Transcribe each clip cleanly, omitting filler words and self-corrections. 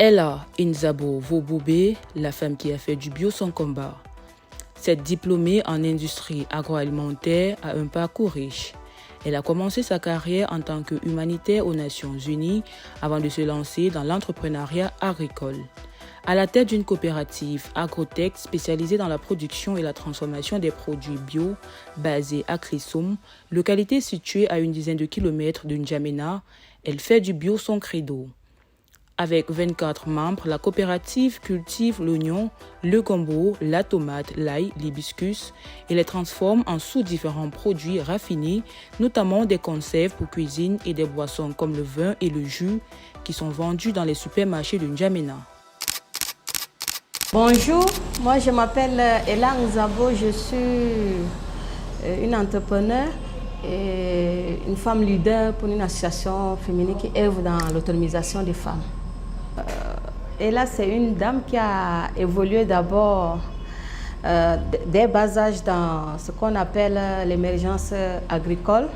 Ella Nzabo Vobobe, la femme qui a fait du bio son combat. Cette diplômée en industrie agroalimentaire a un parcours riche. Elle a commencé sa carrière en tant que humanitaire aux Nations Unies avant de se lancer dans l'entrepreneuriat agricole. À la tête d'une coopérative agrotech spécialisée dans la production et la transformation des produits bio basée à Clissoum, localité située à une dizaine de kilomètres de N'Djamena, elle fait du bio son credo. Avec 24 membres, la coopérative cultive l'oignon, le gombo, la tomate, l'ail, l'hibiscus et les transforme en différents produits raffinés, notamment des conserves pour cuisine et des boissons comme le vin et le jus qui sont vendus dans les supermarchés de N'Djamena. Bonjour, moi je m'appelle Ella Nzabo, je suis une entrepreneur et une femme leader pour une association féminine qui œuvre dans l'autonomisation des femmes. Ella, c'est une dame qui a évolué d'abord dès bas âge dans ce qu'on appelle l'émergence agricole.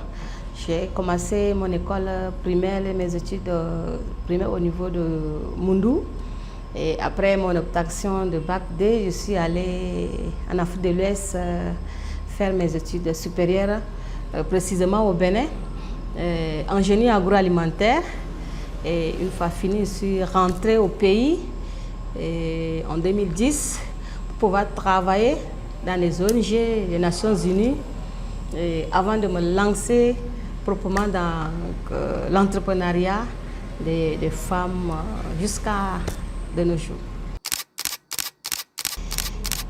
J'ai commencé mon école primaire et mes études primaires au niveau de Moundou. Et après mon obtention de bac D, je suis allée en Afrique de l'Ouest faire mes études supérieures, précisément au Bénin, en génie agroalimentaire. Et une fois fini, je suis rentrée au pays en 2010 pour pouvoir travailler dans les ONG des Nations Unies avant de me lancer proprement dans l'entrepreneuriat des femmes jusqu'à de nos jours.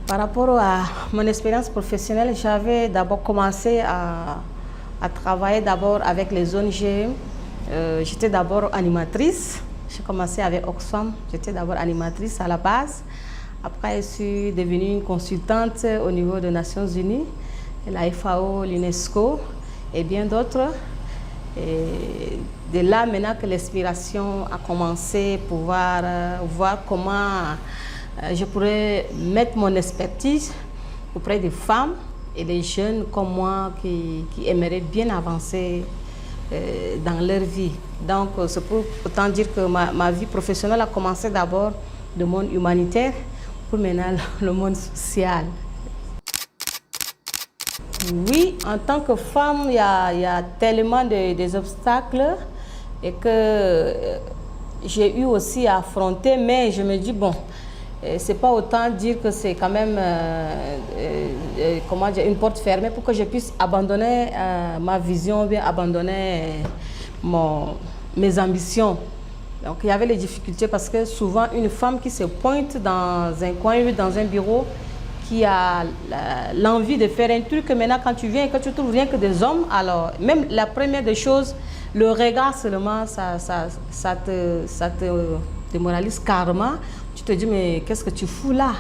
Par rapport à mon expérience professionnelle, j'avais d'abord commencé à travailler d'abord avec les ONG. J'étais d'abord animatrice. J'ai commencé avec Oxfam. J'étais d'abord animatrice à la base. Après, je suis devenue une consultante au niveau des Nations Unies, la FAO, l'UNESCO et bien d'autres. Et de là, maintenant que l'inspiration a commencé, pouvoir voir comment je pourrais mettre mon expertise auprès des femmes et des jeunes comme moi qui aimeraient bien avancer dans leur vie. Donc, c'est pour autant dire que ma vie professionnelle a commencé d'abord du monde humanitaire pour maintenant le monde social. Oui, en tant que femme, il y a tellement des obstacles et que j'ai eu aussi à affronter, mais je me dis, bon, c'est pas autant dire que c'est quand même comment dire, une porte fermée pour que je puisse abandonner ma vision, ou bien abandonner mes ambitions. Donc il y avait les difficultés parce que souvent une femme qui se pointe dans un coin ou dans un bureau, qui a l'envie de faire un truc, que maintenant quand tu viens et que tu trouves rien que des hommes, alors même la première des choses, le regard seulement, ça te démoralise carrément. Tu te dis mais qu'est-ce que tu fous là?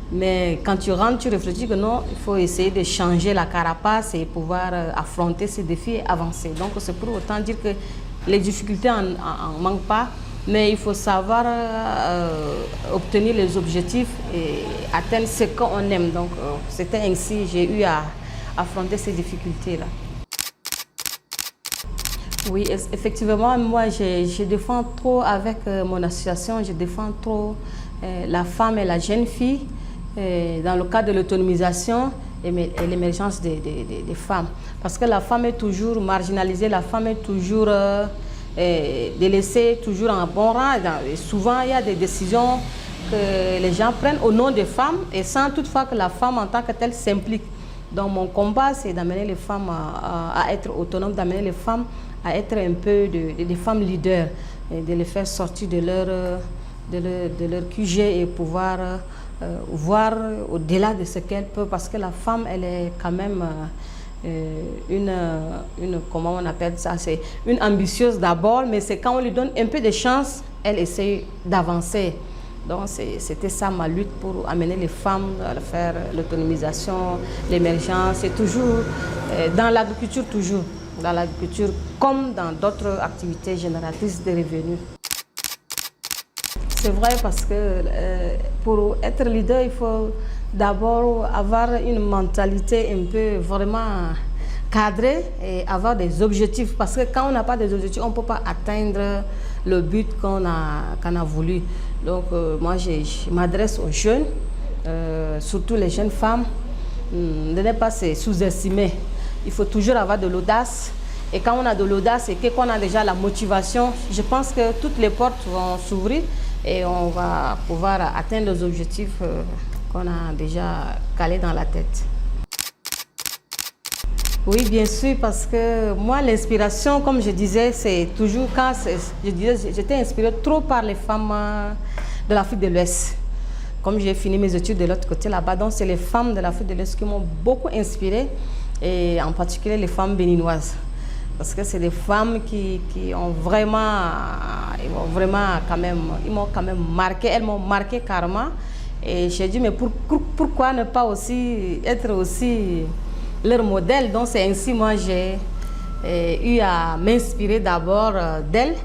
Mais quand tu rentres, tu réfléchis que non, il faut essayer de changer la carapace et pouvoir affronter ces défis et avancer. Donc c'est pour autant dire que les difficultés en manquent pas, mais il faut savoir obtenir les objectifs et atteindre ce qu'on aime. Donc c'était ainsi, j'ai eu à affronter ces difficultés-là. Oui, effectivement, moi je défends trop avec mon association, je défends trop la femme et la jeune fille dans le cadre de l'autonomisation et l'émergence des femmes. Parce que la femme est toujours marginalisée, la femme est toujours délaissée, toujours en bon rang. Et souvent, il y a des décisions que les gens prennent au nom des femmes et sans toutefois que la femme en tant que telle s'implique. Donc mon combat, c'est d'amener les femmes à être autonomes, d'amener les femmes à être un peu des femmes leaders, et de les faire sortir de leur QG et pouvoir voir au-delà de ce qu'elles peuvent, parce que la femme, elle est quand même comment on appelle ça, c'est une ambitieuse d'abord, mais c'est quand on lui donne un peu de chance, elle essaie d'avancer. Donc c'était ça ma lutte pour amener les femmes à faire l'autonomisation, l'émergence, et toujours dans l'agriculture, toujours dans l'agriculture comme dans d'autres activités génératrices de revenus. C'est vrai parce que pour être leader, il faut d'abord avoir une mentalité un peu vraiment cadrer et avoir des objectifs. Parce que quand on n'a pas des objectifs, on ne peut pas atteindre le but qu'on a voulu. Donc moi, je m'adresse aux jeunes, surtout les jeunes femmes, de ne pas se sous-estimer. Il faut toujours avoir de l'audace. Et quand on a de l'audace et qu'on a déjà la motivation, je pense que toutes les portes vont s'ouvrir et on va pouvoir atteindre les objectifs qu'on a déjà calés dans la tête. Oui, bien sûr, parce que moi, l'inspiration, comme je disais, c'est toujours quand j'étais inspirée trop par les femmes de l'Afrique de l'Ouest. Comme j'ai fini mes études de l'autre côté là-bas, donc c'est les femmes de l'Afrique de l'Ouest qui m'ont beaucoup inspirée, et en particulier les femmes béninoises. Parce que c'est des femmes qui ont vraiment, ils m'ont quand même marqué, elles m'ont marqué carrément. Et j'ai dit, mais pourquoi ne pas aussi être aussi leur modèle? Donc c'est ainsi, moi, j'ai eu à m'inspirer d'abord d'elles,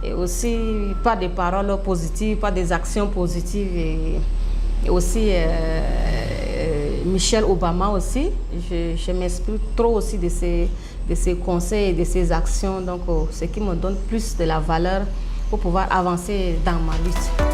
et aussi par des paroles positives, par des actions positives, et aussi Michelle Obama aussi. Je m'inspire trop aussi de ses conseils et de ses actions, donc ce qui me donne plus de la valeur pour pouvoir avancer dans ma lutte.